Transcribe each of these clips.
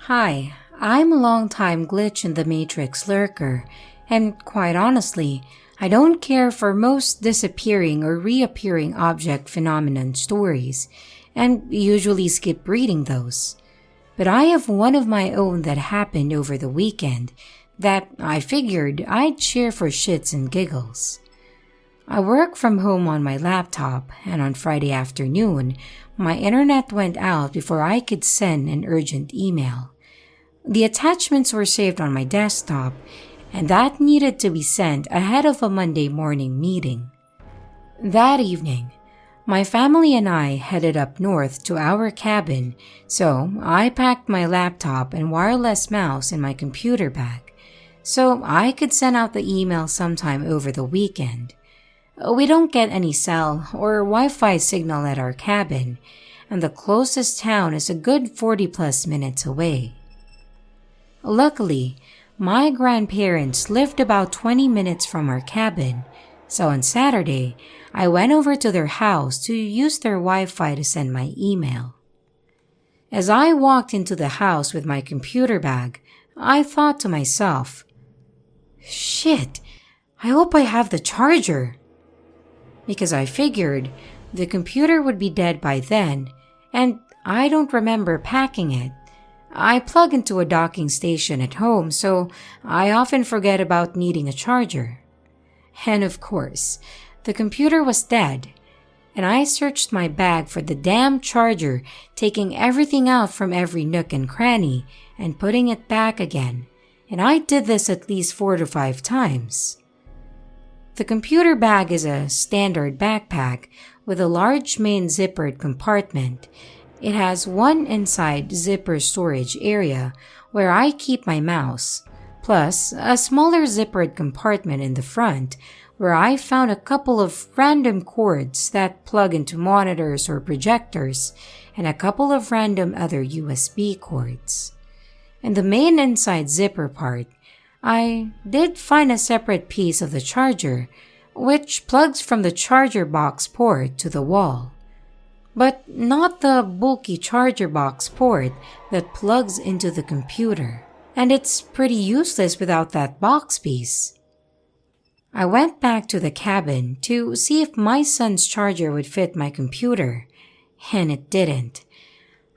Hi, I'm a long-time glitch in the Matrix lurker, and quite honestly, I don't care for most disappearing or reappearing object phenomenon stories, and usually skip reading those. But I have one of my own that happened over the weekend that I figured I'd share for shits and giggles. I work from home on my laptop, and on Friday afternoon, my internet went out before I could send an urgent email. The attachments were saved on my desktop, and that needed to be sent ahead of a Monday morning meeting. That evening, my family and I headed up north to our cabin, so I packed my laptop and wireless mouse in my computer bag, so I could send out the email sometime over the weekend. We don't get any cell or Wi-Fi signal at our cabin, and the closest town is a good 40 plus minutes away. Luckily, my grandparents lived about 20 minutes from our cabin, so on Saturday, I went over to their house to use their Wi-Fi to send my email. As I walked into the house with my computer bag, I thought to myself, "Shit, I hope I have the charger." Because I figured the computer would be dead by then, and I don't remember packing it. I plug into a docking station at home, so I often forget about needing a charger. And of course, the computer was dead, and I searched my bag for the damn charger, taking everything out from every nook and cranny and putting it back again, and I did this at least 4 to 5 times. The computer bag is a standard backpack with a large main zippered compartment. It has one inside zipper storage area where I keep my mouse, plus a smaller zippered compartment in the front where I found a couple of random cords that plug into monitors or projectors and a couple of random other USB cords. In the main inside zipper part, I did find a separate piece of the charger, which plugs from the charger box port to the wall. But not the bulky charger box port that plugs into the computer, and it's pretty useless without that box piece. I went back to the cabin to see if my son's charger would fit my computer, and it didn't.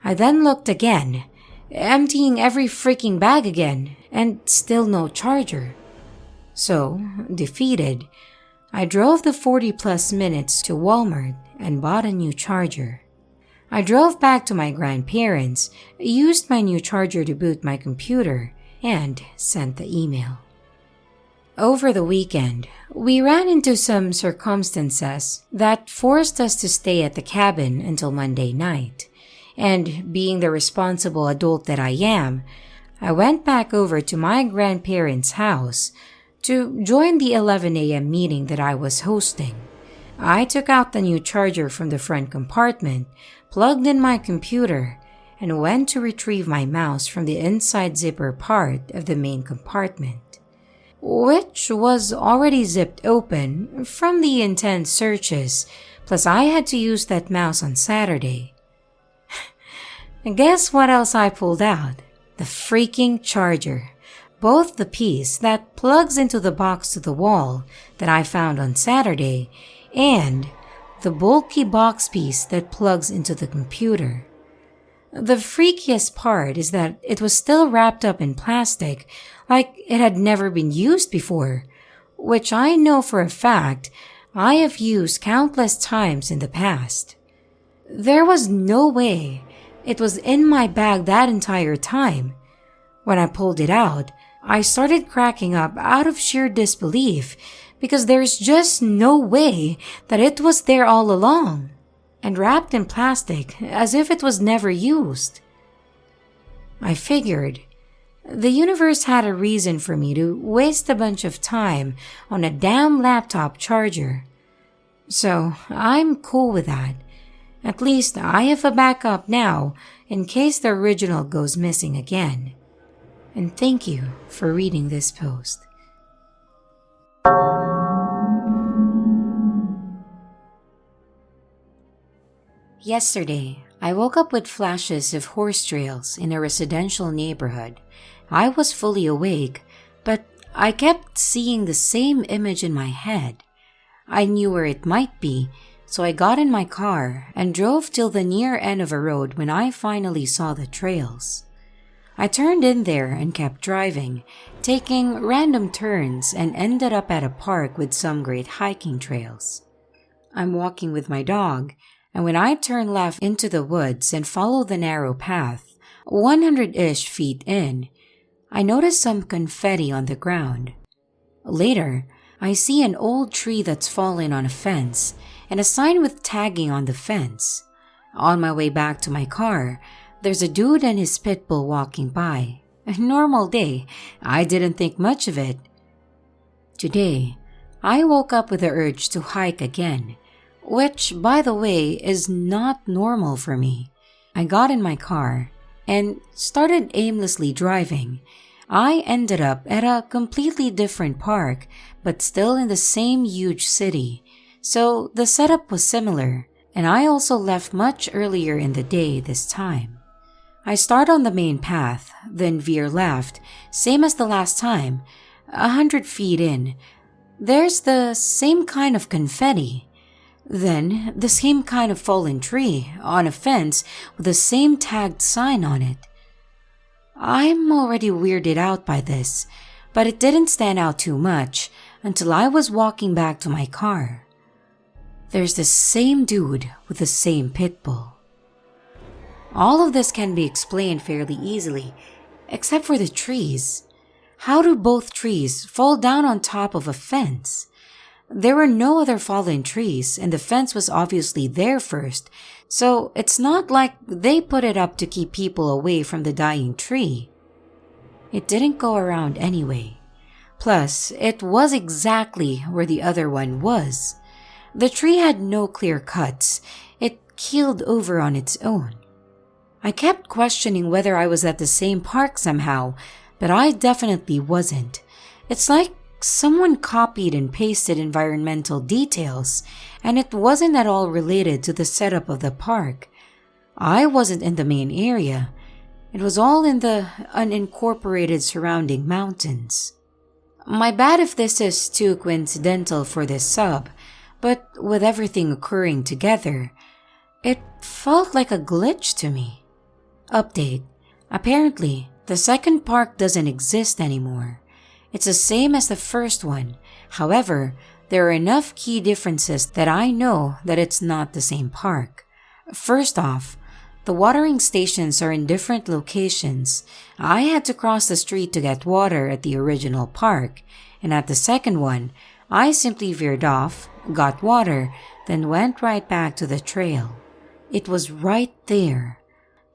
I then looked again, emptying every freaking bag again, and still no charger. So, defeated, I drove the 40 plus minutes to Walmart and bought a new charger. I drove back to my grandparents, used my new charger to boot my computer, and sent the email. Over the weekend, we ran into some circumstances that forced us to stay at the cabin until Monday night, and being the responsible adult that I am, I went back over to my grandparents' house to join the 11 a.m. meeting that I was hosting. I took out the new charger from the front compartment, plugged in my computer, and went to retrieve my mouse from the inside zipper part of the main compartment, which was already zipped open from the intense searches, plus I had to use that mouse on Saturday. And guess what else I pulled out? The freaking charger. Both the piece that plugs into the box to the wall that I found on Saturday and the bulky box piece that plugs into the computer. The freakiest part is that it was still wrapped up in plastic like it had never been used before, which I know for a fact I have used countless times in the past. There was no way it was in my bag that entire time. When I pulled it out, I started cracking up out of sheer disbelief because there's just no way that it was there all along and wrapped in plastic as if it was never used. I figured the universe had a reason for me to waste a bunch of time on a damn laptop charger. So I'm cool with that. At least I have a backup now in case the original goes missing again. And thank you for reading this post. Yesterday, I woke up with flashes of horse trails in a residential neighborhood. I was fully awake, but I kept seeing the same image in my head. I knew where it might be, so I got in my car and drove till the near end of a road when I finally saw the trails. I turned in there and kept driving, taking random turns, and ended up at a park with some great hiking trails. I'm walking with my dog, and when I turn left into the woods and follow the narrow path, 100-ish feet in, I notice some confetti on the ground. Later, I see an old tree that's fallen on a fence and a sign with tagging on the fence. On my way back to my car, there's a dude and his pit bull walking by. A normal day. I didn't think much of it. Today, I woke up with the urge to hike again, which, by the way, is not normal for me. I got in my car and started aimlessly driving. I ended up at a completely different park, but still in the same huge city. So the setup was similar, and I also left much earlier in the day this time. I start on the main path, then veer left, same as the last time. 100 feet in, there's the same kind of confetti. Then the same kind of fallen tree on a fence with the same tagged sign on it. I'm already weirded out by this, but it didn't stand out too much until I was walking back to my car. There's the same dude with the same pit bull. All of this can be explained fairly easily, except for the trees. How do both trees fall down on top of a fence? There were no other fallen trees, and the fence was obviously there first, so it's not like they put it up to keep people away from the dying tree. It didn't go around anyway. Plus, it was exactly where the other one was. The tree had no clear cuts. It keeled over on its own. I kept questioning whether I was at the same park somehow, but I definitely wasn't. It's like someone copied and pasted environmental details, and it wasn't at all related to the setup of the park. I wasn't in the main area. It was all in the unincorporated surrounding mountains. My bad if this is too coincidental for this sub, but with everything occurring together, it felt like a glitch to me. Update. Apparently, the second park doesn't exist anymore. It's the same as the first one. However, there are enough key differences that I know that it's not the same park. First off, the watering stations are in different locations. I had to cross the street to get water at the original park, and at the second one, I simply veered off, got water, then went right back to the trail. It was right there.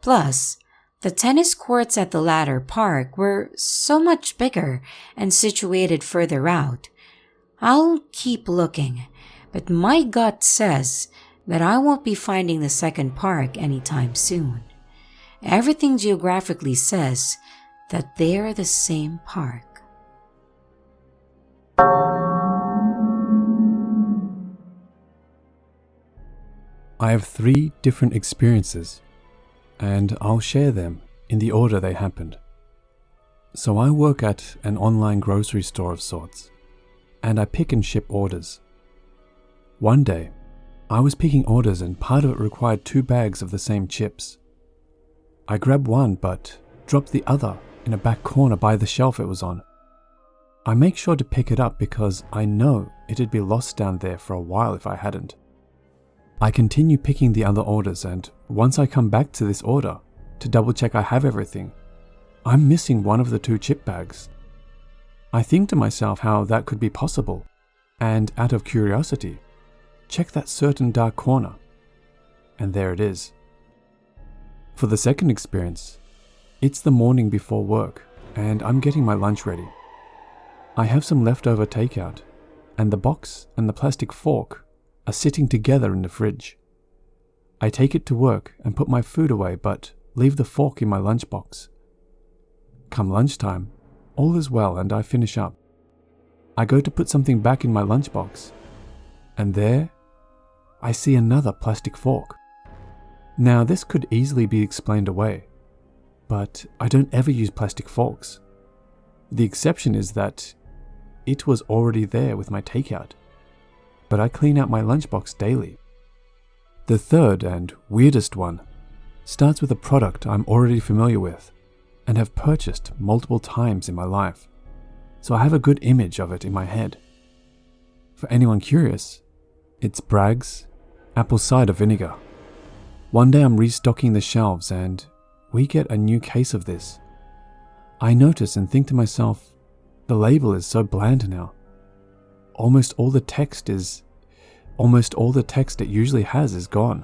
Plus, the tennis courts at the latter park were so much bigger and situated further out. I'll keep looking, but my gut says that I won't be finding the second park anytime soon. Everything geographically says that they're the same park. I have 3 different experiences, and I'll share them in the order they happened. So I work at an online grocery store of sorts, and I pick and ship orders. One day, I was picking orders and part of it required 2 bags of the same chips. I grabbed one but dropped the other in a back corner by the shelf it was on. I make sure to pick it up because I know it'd be lost down there for a while if I hadn't. I continue picking the other orders, and once I come back to this order to double check I have everything, I'm missing one of the 2 chip bags. I think to myself how that could be possible, and out of curiosity, check that certain dark corner, and there it is. For the second experience, it's the morning before work, and I'm getting my lunch ready. I have some leftover takeout, and the box and the plastic fork are sitting together in the fridge. I take it to work and put my food away, but leave the fork in my lunchbox. Come lunchtime, all is well and I finish up. I go to put something back in my lunchbox, and there I see another plastic fork. Now, this could easily be explained away, but I don't ever use plastic forks. The exception is that it was already there with my takeout, but I clean out my lunchbox daily. The third and weirdest one starts with a product I'm already familiar with and have purchased multiple times in my life, so I have a good image of it in my head. For anyone curious, it's Bragg's apple cider vinegar. One day I'm restocking the shelves and we get a new case of this. I notice and think to myself, the label is so bland now. Almost all the text it usually has is gone.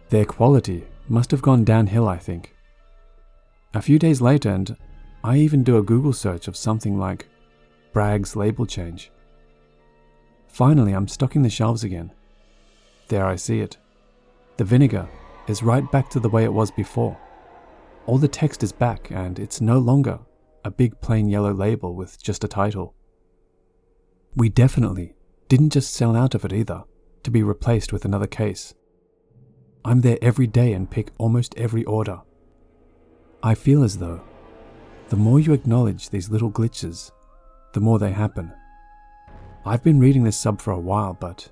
Their quality must have gone downhill, I think. A few days later, and I even do a Google search of something like Bragg's label change. Finally, I'm stocking the shelves again. There I see it. The vinegar is right back to the way it was before. All the text is back and it's no longer a big plain yellow label with just a title. We definitely didn't just sell out of it either, to be replaced with another case. I'm there every day and pick almost every order. I feel as though the more you acknowledge these little glitches, the more they happen. I've been reading this sub for a while, but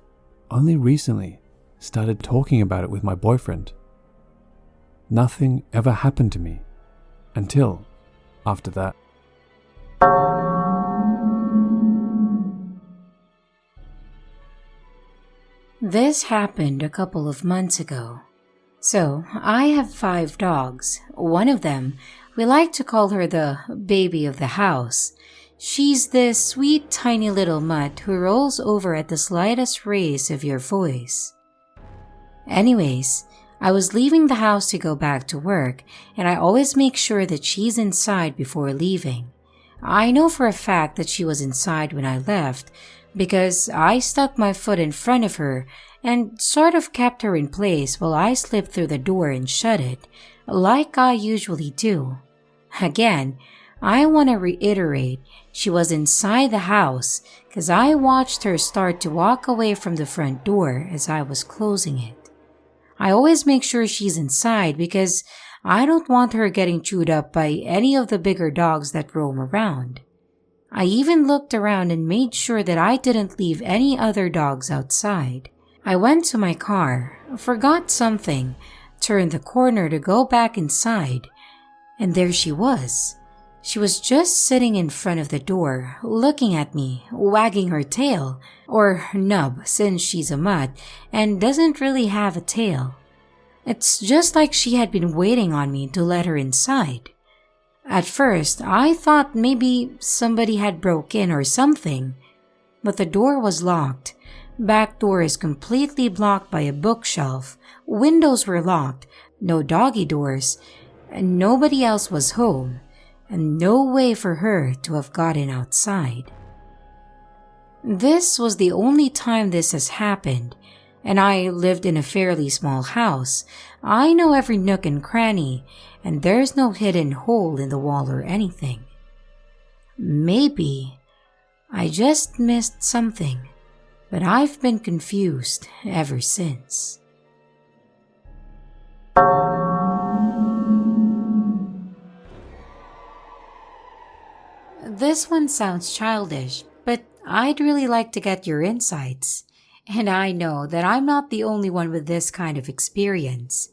only recently started talking about it with my boyfriend. Nothing ever happened to me until after that. This happened a couple of months ago. So, I have 5 dogs. One of them, we like to call her the baby of the house. She's this sweet tiny little mutt who rolls over at the slightest raise of your voice. Anyways, I was leaving the house to go back to work, and I always make sure that she's inside before leaving. I know for a fact that she was inside when I left, because I stuck my foot in front of her and sort of kept her in place while I slipped through the door and shut it, like I usually do. Again, I want to reiterate, she was inside the house because I watched her start to walk away from the front door as I was closing it. I always make sure she's inside because I don't want her getting chewed up by any of the bigger dogs that roam around. I even looked around and made sure that I didn't leave any other dogs outside. I went to my car, forgot something, turned the corner to go back inside, and there she was. She was just sitting in front of the door, looking at me, wagging her tail, or nub since she's a mutt and doesn't really have a tail. It's just like she had been waiting on me to let her inside. At first, I thought maybe somebody had broke in or something, but the door was locked. Back door is completely blocked by a bookshelf. Windows were locked, no doggy doors, and nobody else was home, and no way for her to have gotten outside. This was the only time this has happened, and I lived in a fairly small house. I know every nook and cranny, and there's no hidden hole in the wall or anything. Maybe I just missed something, but I've been confused ever since. This one sounds childish, but I'd really like to get your insights. And I know that I'm not the only one with this kind of experience.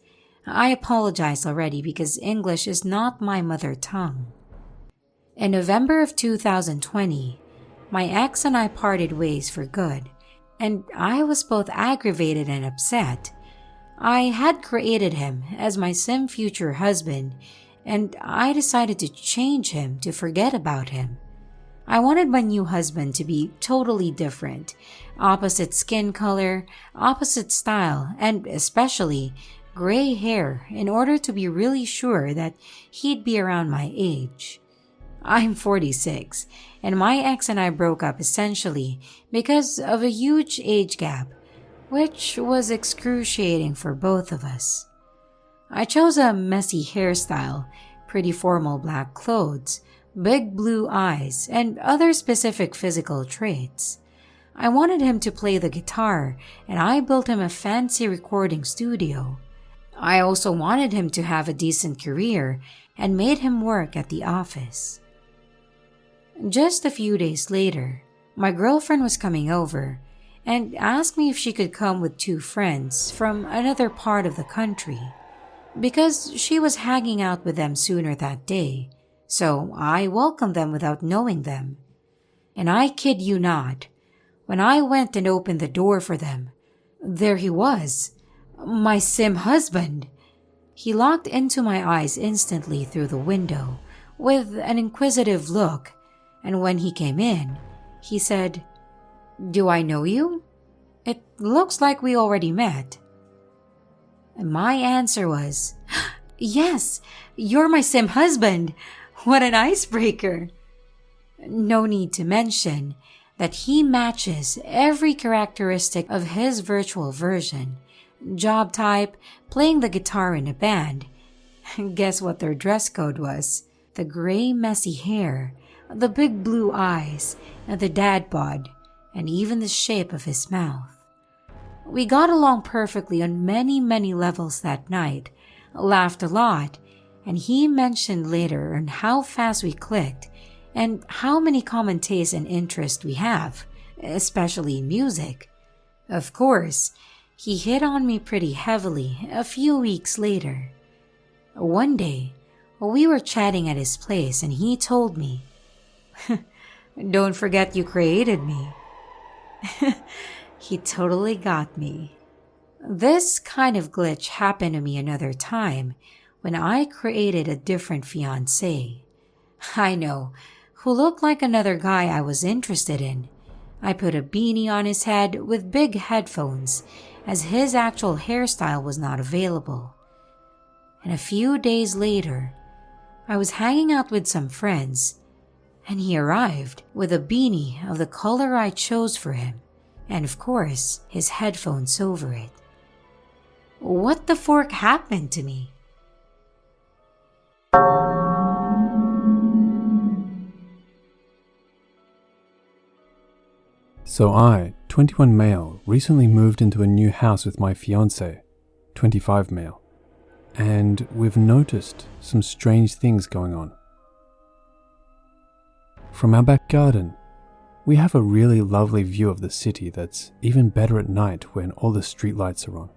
I apologize already because English is not my mother tongue. In November of 2020, my ex and I parted ways for good, and I was both aggravated and upset. I had created him as my future husband, and I decided to change him to forget about him. I wanted my new husband to be totally different, opposite skin color, opposite style, and especially gray hair in order to be really sure that he'd be around my age. I'm 46, and my ex and I broke up essentially because of a huge age gap, which was excruciating for both of us. I chose a messy hairstyle, pretty formal black clothes, big blue eyes, and other specific physical traits. I wanted him to play the guitar, and I built him a fancy recording studio. I also wanted him to have a decent career and made him work at the office. Just a few days later, my girlfriend was coming over and asked me if she could come with 2 friends from another part of the country because she was hanging out with them sooner that day, so I welcomed them without knowing them. And I kid you not, when I went and opened the door for them, there he was, my sim husband. He locked into my eyes instantly through the window with an inquisitive look, and when he came in, he said, "Do I know you? It looks like we already met." And my answer was, "Yes, you're my sim husband. What an icebreaker." No need to mention that he matches every characteristic of his virtual version. Job type, playing the guitar in a band. Guess what their dress code was? The gray messy hair, the big blue eyes, and the dad bod, and even the shape of his mouth. We got along perfectly on many levels that night, laughed a lot, and he mentioned later on how fast we clicked and how many common tastes and interests we have, especially in music. Of course, he hit on me pretty heavily a few weeks later. One day, we were chatting at his place and he told me, "Don't forget you created me." He totally got me. This kind of glitch happened to me another time when I created a different fiancé. I know, who looked like another guy I was interested in. I put a beanie on his head with big headphones as his actual hairstyle was not available. And a few days later, I was hanging out with some friends and he arrived with a beanie of the color I chose for him and of course his headphones over it. What the fork happened to me? So I, 21 male, recently moved into a new house with my fiancé, 25 male, and we've noticed some strange things going on. From our back garden, we have a really lovely view of the city that's even better at night when all the streetlights are on.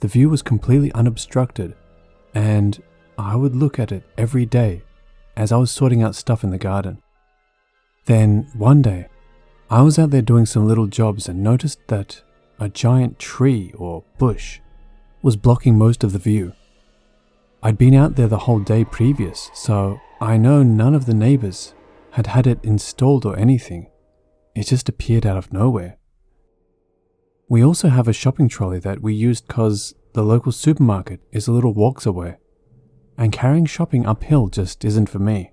The view was completely unobstructed, and I would look at it every day as I was sorting out stuff in the garden. Then one day, I was out there doing some little jobs and noticed that a giant tree or bush was blocking most of the view. I'd been out there the whole day previous, so I know none of the neighbors had had it installed or anything. It just appeared out of nowhere. We also have a shopping trolley that we used cause the local supermarket is a little walks away, and carrying shopping uphill just isn't for me.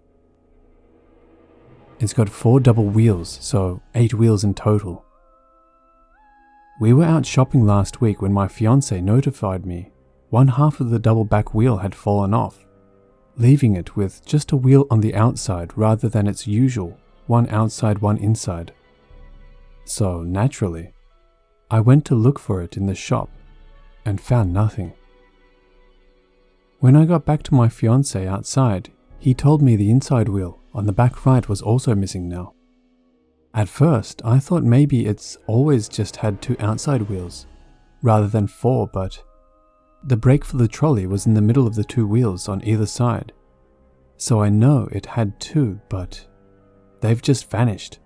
It's got 4 double wheels, so 8 wheels in total. We were out shopping last week when my fiancé notified me one half of the double back wheel had fallen off, leaving it with just a wheel on the outside rather than its usual, one outside, one inside. So naturally, I went to look for it in the shop and found nothing. When I got back to my fiancé outside, he told me the inside wheel on the back right was also missing now. At first, I thought maybe it's always just had 2 outside wheels, rather than 4, but the brake for the trolley was in the middle of the 2 wheels on either side. So I know it had 2, but they've just vanished.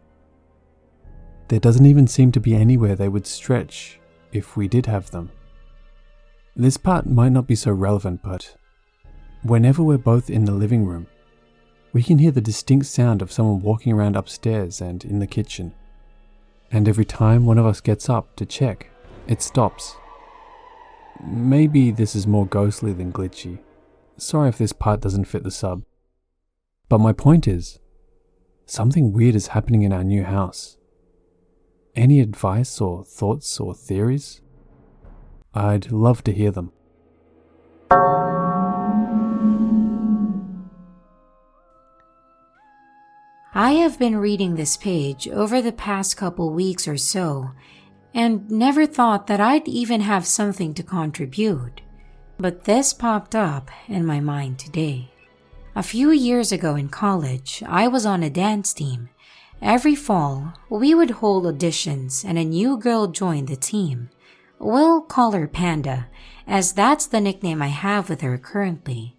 There doesn't even seem to be anywhere they would stretch if we did have them. This part might not be so relevant, but whenever we're both in the living room, we can hear the distinct sound of someone walking around upstairs and in the kitchen. And every time one of us gets up to check, it stops. Maybe this is more ghostly than glitchy. Sorry if this part doesn't fit the sub. But my point is, something weird is happening in our new house. Any advice or thoughts or theories? I'd love to hear them. I have been reading this page over the past couple weeks or so, and never thought that I'd even have something to contribute. But this popped up in my mind today. A few years ago in college, I was on a dance team. Every fall, we would hold auditions and a new girl joined the team. We'll call her Panda, as that's the nickname I have with her currently.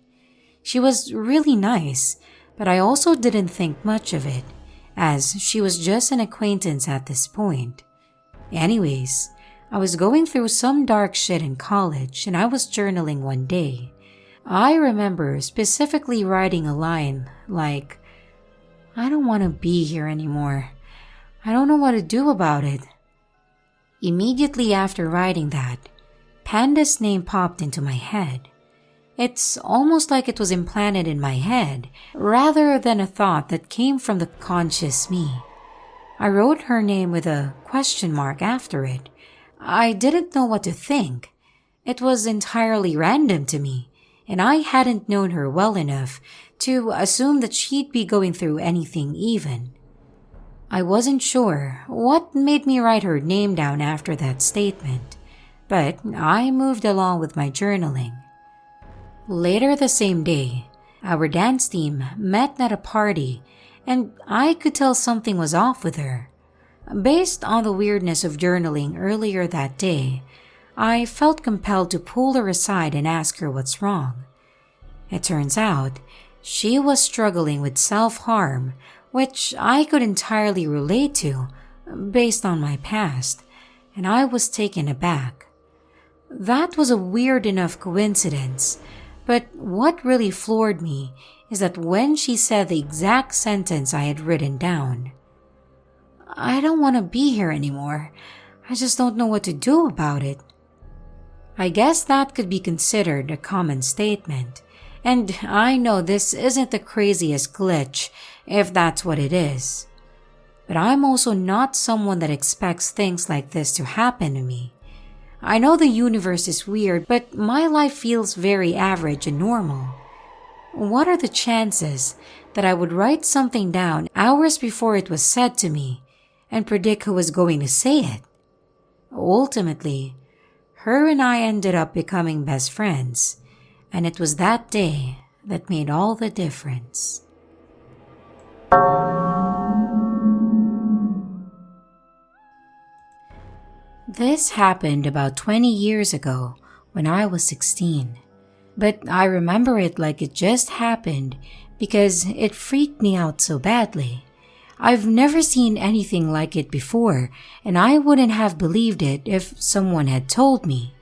She was really nice, but I also didn't think much of it, as she was just an acquaintance at this point. Anyways, I was going through some dark shit in college and I was journaling one day. I remember specifically writing a line like, "I don't want to be here anymore. I don't know what to do about it." Immediately after writing that, Panda's name popped into my head. It's almost like it was implanted in my head, rather than a thought that came from the conscious me. I wrote her name with a question mark after it. I didn't know what to think. It was entirely random to me, and I hadn't known her well enough to assume that she'd be going through anything even. I wasn't sure what made me write her name down after that statement, but I moved along with my journaling. Later the same day, our dance team met at a party, and I could tell something was off with her. Based on the weirdness of journaling earlier that day, I felt compelled to pull her aside and ask her what's wrong. It turns out, she was struggling with self-harm, which I could entirely relate to based on my past, and I was taken aback. That was a weird enough coincidence, but what really floored me is that when she said the exact sentence I had written down, "I don't want to be here anymore. I just don't know what to do about it." I guess that could be considered a common statement, and I know this isn't the craziest glitch if that's what it is. But I'm also not someone that expects things like this to happen to me. I know the universe is weird, but my life feels very average and normal. What are the chances that I would write something down hours before it was said to me and predict who was going to say it? Ultimately, her and I ended up becoming best friends, and it was that day that made all the difference. This happened about 20 years ago when I was 16, but I remember it like it just happened because it freaked me out so badly. I've never seen anything like it before, and I wouldn't have believed it if someone had told me.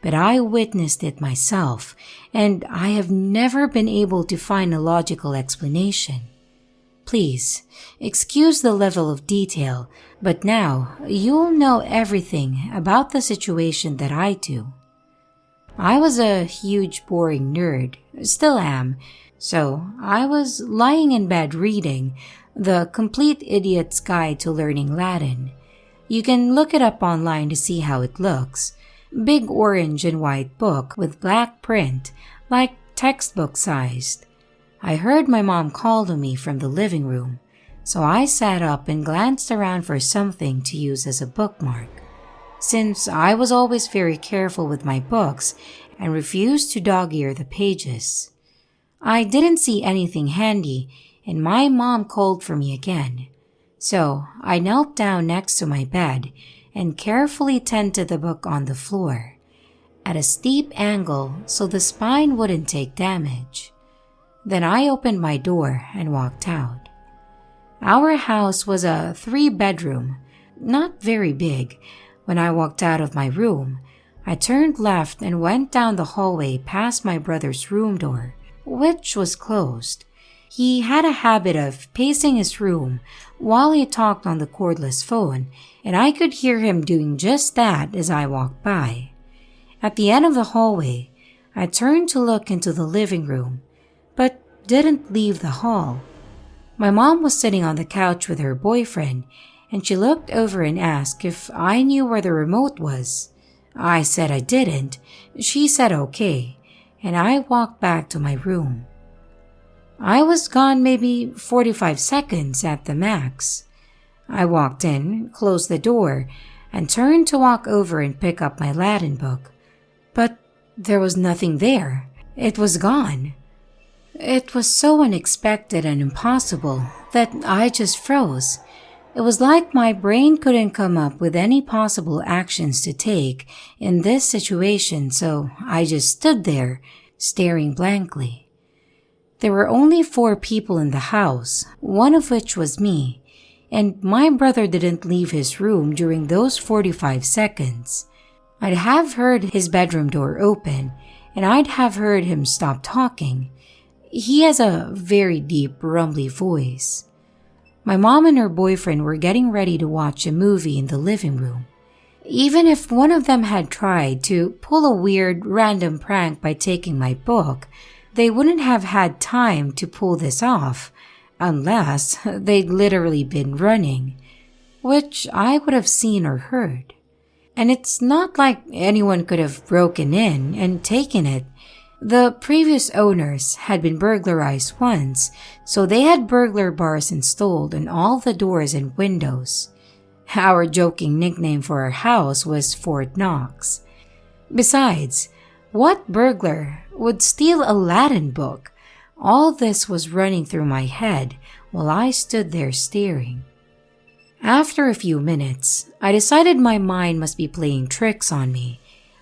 But I witnessed it myself, and I have never been able to find a logical explanation. Please, excuse the level of detail, but now you'll know everything about the situation that I do. I was a huge boring nerd, still am, so I was lying in bed reading The Complete Idiot's Guide to Learning Latin. You can look it up online to see how it looks. Big orange and white book with black print, like textbook sized. I heard my mom call to me from the living room, so I sat up and glanced around for something to use as a bookmark. Since I was always very careful with my books and refused to dog-ear the pages, I didn't see anything handy, and my mom called for me again. So I knelt down next to my bed and carefully tented the book on the floor, at a steep angle so the spine wouldn't take damage. Then I opened my door and walked out. Our house was a 3-bedroom, not very big. When I walked out of my room, I turned left and went down the hallway past my brother's room door, which was closed. He had a habit of pacing his room while he talked on the cordless phone, and I could hear him doing just that as I walked by. At the end of the hallway, I turned to look into the living room, but didn't leave the hall. My mom was sitting on the couch with her boyfriend, and she looked over and asked if I knew where the remote was. I said I didn't. She said okay, and I walked back to my room. I was gone maybe 45 seconds at the max. I walked in, closed the door, and turned to walk over and pick up my Latin book, but there was nothing there. It was gone. It was so unexpected and impossible that I just froze. It was like my brain couldn't come up with any possible actions to take in this situation, so I just stood there, staring blankly. There were only 4 people in the house, one of which was me, and my brother didn't leave his room during those 45 seconds. I'd have heard his bedroom door open, and I'd have heard him stop talking. He has a very deep, rumbly voice. My mom and her boyfriend were getting ready to watch a movie in the living room. Even if one of them had tried to pull a weird, random prank by taking my book, they wouldn't have had time to pull this off, unless they'd literally been running, which I would have seen or heard. And it's not like anyone could have broken in and taken it. The previous owners had been burglarized once, so they had burglar bars installed on all the doors and windows. Our joking nickname for our house was Fort Knox. Besides, what burglar would steal a Latin book? All this was running through my head while I stood there staring. After a few minutes, I decided my mind must be playing tricks on me.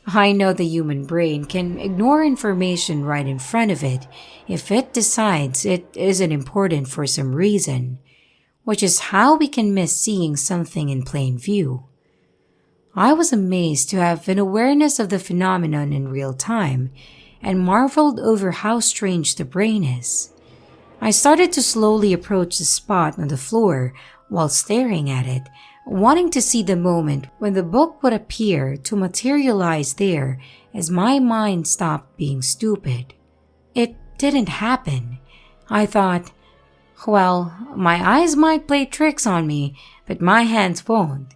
I know the human brain can ignore information right in front of it if it decides it isn't important for some reason, which is how we can miss seeing something in plain view. I was amazed to have an awareness of the phenomenon in real time and marveled over how strange the brain is. I started to slowly approach the spot on the floor while staring at it, wanting to see the moment when the book would appear to materialize there as my mind stopped being stupid. It didn't happen. I thought, well, my eyes might play tricks on me, but my hands won't.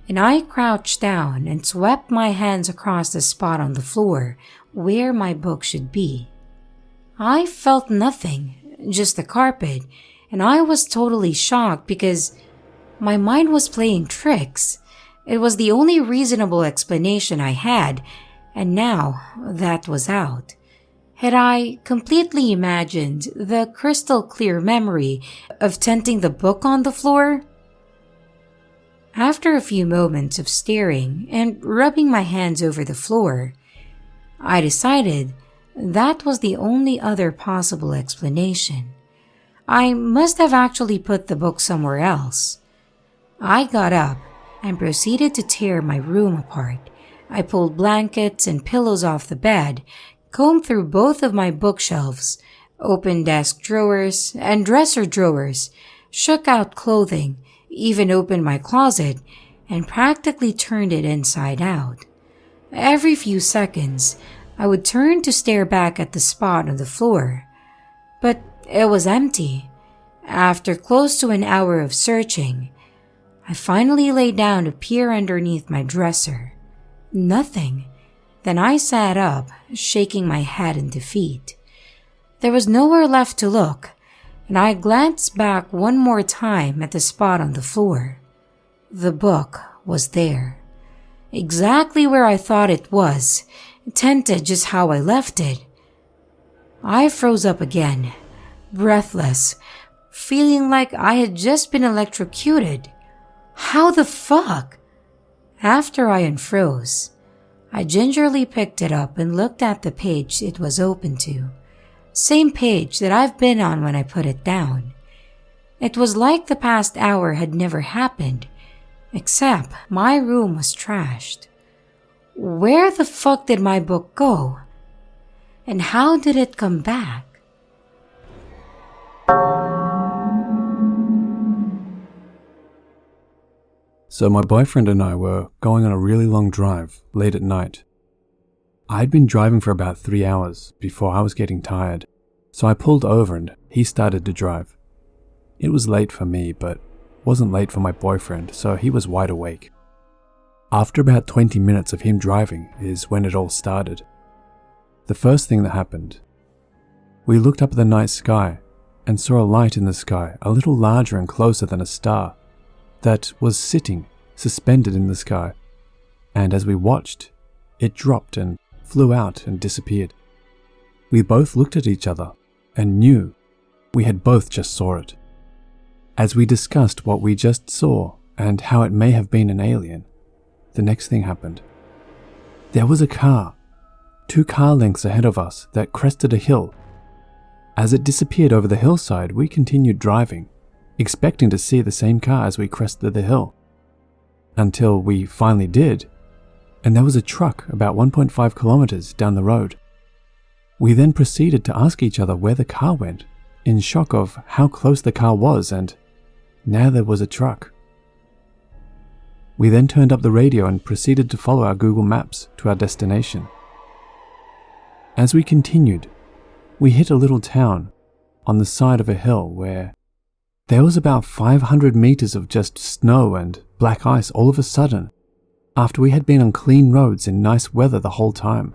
And I crouched down and swept my hands across the spot on the floor where my book should be. I felt nothing, just the carpet, and I was totally shocked because my mind was playing tricks. It was the only reasonable explanation I had, and now that was out. Had I completely imagined the crystal clear memory of tenting the book on the floor? After a few moments of staring and rubbing my hands over the floor, I decided that was the only other possible explanation. I must have actually put the book somewhere else. I got up and proceeded to tear my room apart. I pulled blankets and pillows off the bed, combed through both of my bookshelves, opened desk drawers and dresser drawers, shook out clothing, even opened my closet, and practically turned it inside out. Every few seconds, I would turn to stare back at the spot on the floor, but it was empty. After close to an hour of searching, I finally lay down to peer underneath my dresser. Nothing. Then I sat up, shaking my head in defeat. There was nowhere left to look, and I glanced back one more time at the spot on the floor. The book was there, exactly where I thought it was, tented just how I left it. I froze up again, breathless, feeling like I had just been electrocuted. How the fuck? After I unfroze, I gingerly picked it up and looked at the page it was open to. Same page that I've been on when I put it down. It was like the past hour had never happened, except my room was trashed. Where the fuck did my book go? And how did it come back? So my boyfriend and I were going on a really long drive late at night. I'd been driving for about 3 hours before I was getting tired, so I pulled over and he started to drive. It was late for me, but wasn't late for my boyfriend, so he was wide awake. After about 20 minutes of him driving is when it all started. The first thing that happened, we looked up at the night sky and saw a light in the sky a little larger and closer than a star that was sitting suspended in the sky, and as we watched, it dropped and flew out and disappeared. We both looked at each other and knew we had both just saw it. As we discussed what we just saw and how it may have been an alien, the next thing happened. There was a car, 2 car lengths ahead of us, that crested a hill. As it disappeared over the hillside, we continued driving, expecting to see the same car as we crested the hill. Until we finally did, and there was a truck about 1.5 kilometers down the road. We then proceeded to ask each other where the car went, in shock of how close the car was, and now there was a truck. We then turned up the radio and proceeded to follow our Google Maps to our destination. As we continued, we hit a little town on the side of a hill where there was about 500 meters of just snow and black ice all of a sudden, after we had been on clean roads in nice weather the whole time.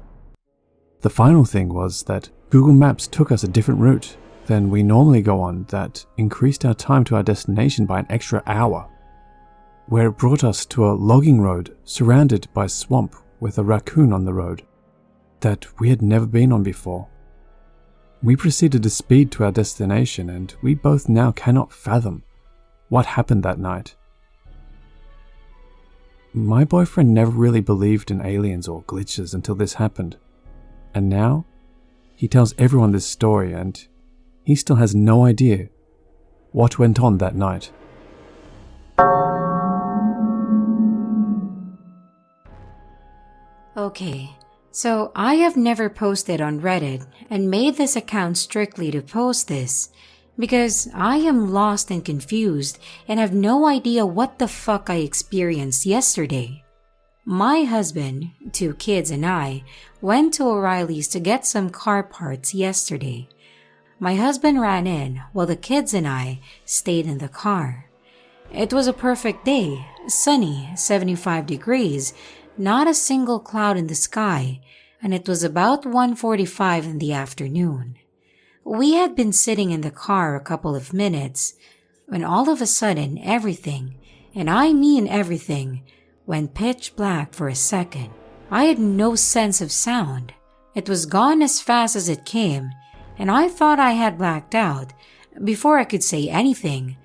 The final thing was that Google Maps took us a different route than we normally go on that increased our time to our destination by an extra hour, where it brought us to a logging road surrounded by swamp with a raccoon on the road that we had never been on before. We proceeded to speed to our destination, and we both now cannot fathom what happened that night. My boyfriend never really believed in aliens or glitches until this happened, and now he tells everyone this story, and he still has no idea what went on that night. Okay, so I have never posted on Reddit and made this account strictly to post this because I am lost and confused and have no idea what the fuck I experienced yesterday. My husband, 2 kids, and I went to O'Reilly's to get some car parts yesterday. My husband ran in while the kids and I stayed in the car. It was a perfect day, sunny, 75 degrees, not a single cloud in the sky, and it was about 1:45 in the afternoon. We had been sitting in the car a couple of minutes when all of a sudden everything, and I mean everything, went pitch black for a second. I had no sense of sound. It was gone as fast as it came, and I thought I had blacked out. Before I could say anything,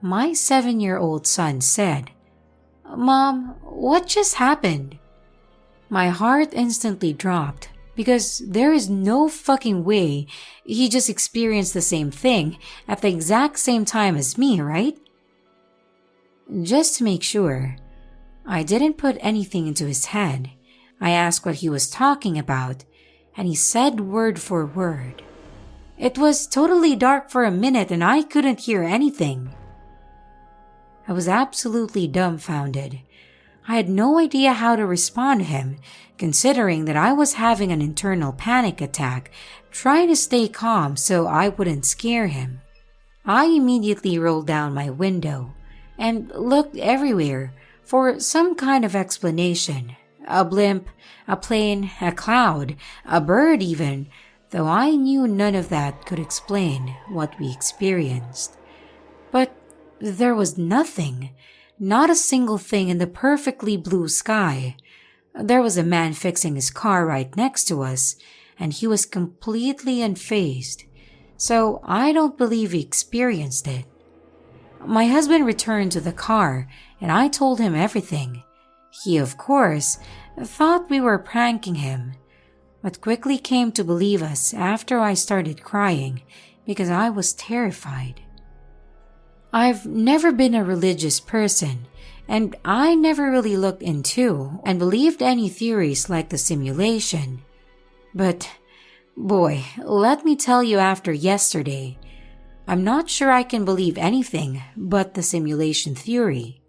my 7-year-old son said, "Mom, what just happened?" My heart instantly dropped because there is no fucking way he just experienced the same thing at the exact same time as me, right? Just to make sure, I didn't put anything into his head. I asked what he was talking about, and he said word for word. It was totally dark for a minute and I couldn't hear anything. I was absolutely dumbfounded. I had no idea how to respond to him, considering that I was having an internal panic attack, trying to stay calm so I wouldn't scare him. I immediately rolled down my window and looked everywhere for some kind of explanation. A blimp, a plane, a cloud, a bird even, though I knew none of that could explain what we experienced. But there was nothing, not a single thing in the perfectly blue sky. There was a man fixing his car right next to us, and he was completely unfazed, so I don't believe he experienced it. My husband returned to the car, and I told him everything. He, of course, thought we were pranking him, but quickly came to believe us after I started crying because I was terrified. I've never been a religious person, and I never really looked into and believed any theories like the simulation. But, boy, let me tell you, after yesterday, I'm not sure I can believe anything but the simulation theory.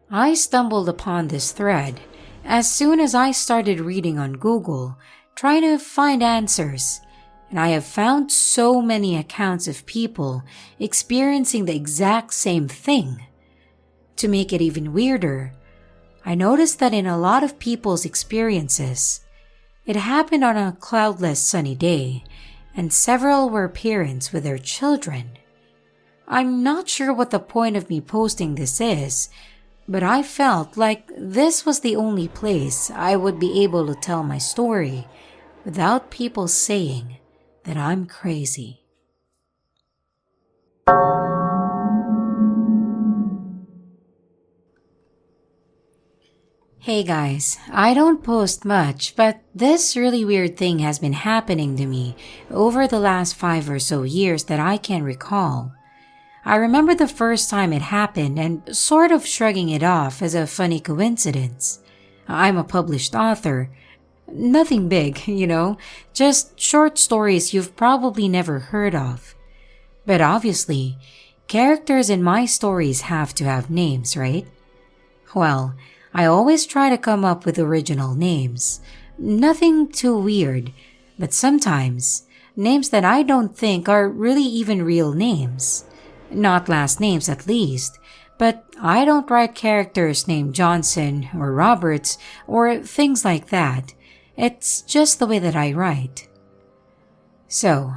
I stumbled upon this thread as soon as I started reading on Google, trying to find answers, and I have found so many accounts of people experiencing the exact same thing. To make it even weirder, I noticed that in a lot of people's experiences, it happened on a cloudless sunny day, and several were parents with their children. I'm not sure what the point of me posting this is, But I felt like this was the only place I would be able to tell my story without people saying that I'm crazy. Hey guys, I don't post much, but this really weird thing has been happening to me over the last 5 or so years that I can recall. I remember the first time it happened and sort of shrugging it off as a funny coincidence. I'm a published author. Nothing big, just short stories you've probably never heard of. But obviously, characters in my stories have to have names, right? Well, I always try to come up with original names. Nothing too weird, but sometimes names that I don't think are really even real names. Not last names at least, but I don't write characters named Johnson or Roberts or things like that. It's just the way that I write. So,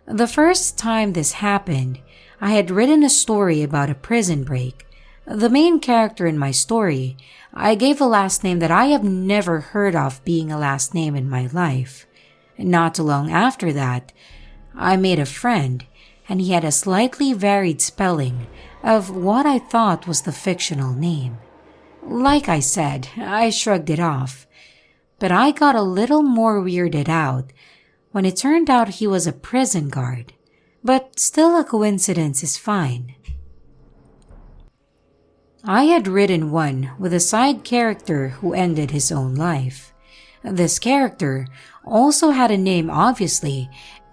the first time this happened, I had written a story about a prison break. The main character in my story, I gave a last name that I have never heard of being a last name in my life. Not too long after that, I made a friend, and he had a slightly varied spelling of what I thought was the fictional name. Like I said, I shrugged it off, but I got a little more weirded out when it turned out he was a prison guard. But still, a coincidence is fine. I had written one with a side character who ended his own life. This character also had a name, obviously,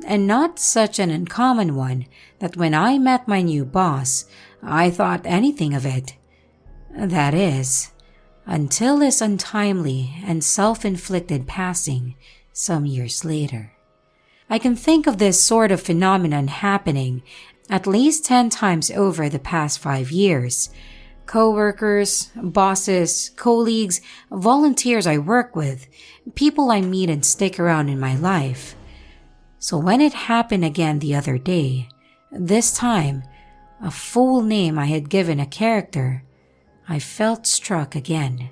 and not such an uncommon one that when I met my new boss, I thought anything of it. That is, until his untimely and self-inflicted passing some years later. I can think of this sort of phenomenon happening at least 10 times over the past 5 years. Co-workers, bosses, colleagues, volunteers I work with, people I meet and stick around in my life. So when it happened again the other day, this time, a full name I had given a character, I felt struck again.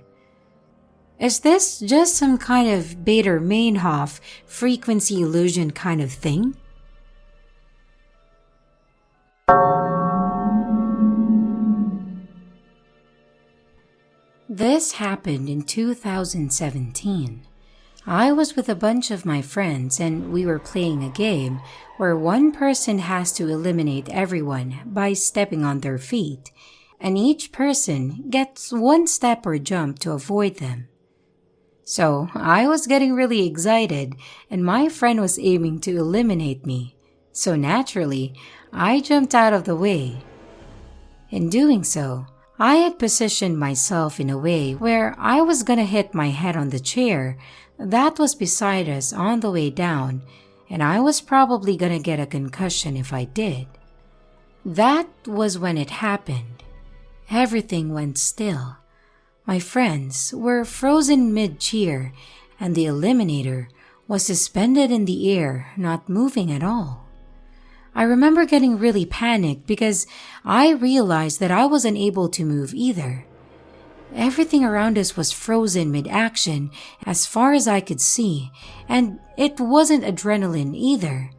Is this just some kind of Bader-Meinhof frequency illusion kind of thing? This happened in 2017. I was with a bunch of my friends and we were playing a game where one person has to eliminate everyone by stepping on their feet, and each person gets one step or jump to avoid them. So I was getting really excited and my friend was aiming to eliminate me, so naturally I jumped out of the way. In doing so, I had positioned myself in a way where I was gonna hit my head on the chair that was beside us on the way down, and I was probably gonna get a concussion if I did. That was when it happened. Everything went still. My friends were frozen mid-cheer, and the eliminator was suspended in the air, not moving at all. I remember getting really panicked because I realized that I wasn't able to move either. Everything around us was frozen mid-action as far as I could see, and it wasn't adrenaline either.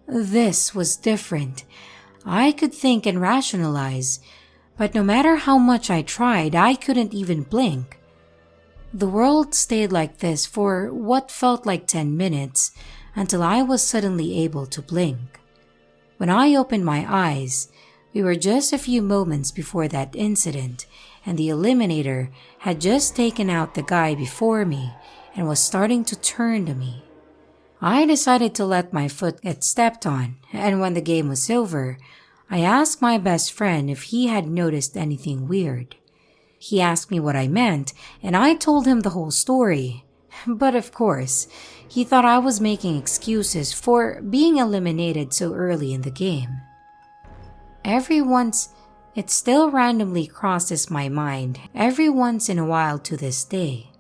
This was different. I could think and rationalize, but no matter how much I tried, I couldn't even blink. The world stayed like this for what felt like 10 minutes until I was suddenly able to blink. When I opened my eyes, we were just a few moments before that incident, and the eliminator had just taken out the guy before me and was starting to turn to me. I decided to let my foot get stepped on, and when the game was over, I asked my best friend if he had noticed anything weird. He asked me what I meant, and I told him the whole story. But of course, he thought I was making excuses for being eliminated so early in the game. Every once, it still randomly crosses my mind every once in a while to this day,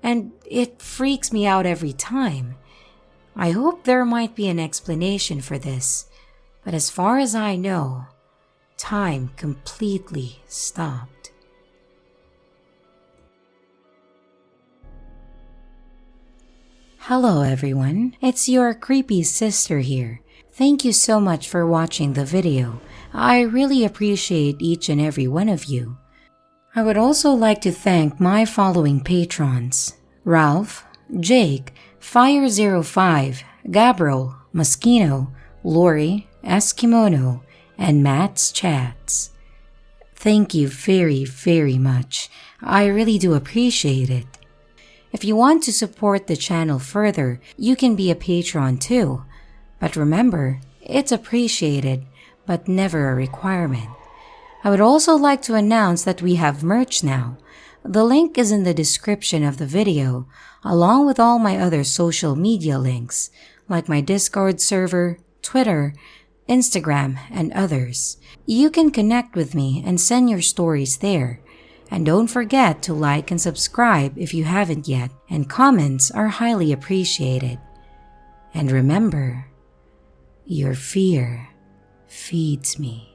and it freaks me out every time. I hope there might be an explanation for this, but as far as I know, time completely stopped. Hello everyone, it's your creepy sister here. Thank you so much for watching the video. I really appreciate each and every one of you. I would also like to thank my following patrons: Ralph, Jake, Fire05, Gabriel, Moschino, Lori, Eskimono, and Matt's Chats. Thank you very, very much. I really do appreciate it. If you want to support the channel further, you can be a patron too. But remember, it's appreciated, but never a requirement. I would also like to announce that we have merch now. The link is in the description of the video, along with all my other social media links, like my Discord server, Twitter, Instagram, and others. You can connect with me and send your stories there. And don't forget to like and subscribe if you haven't yet, and comments are highly appreciated. And remember, your fear feeds me.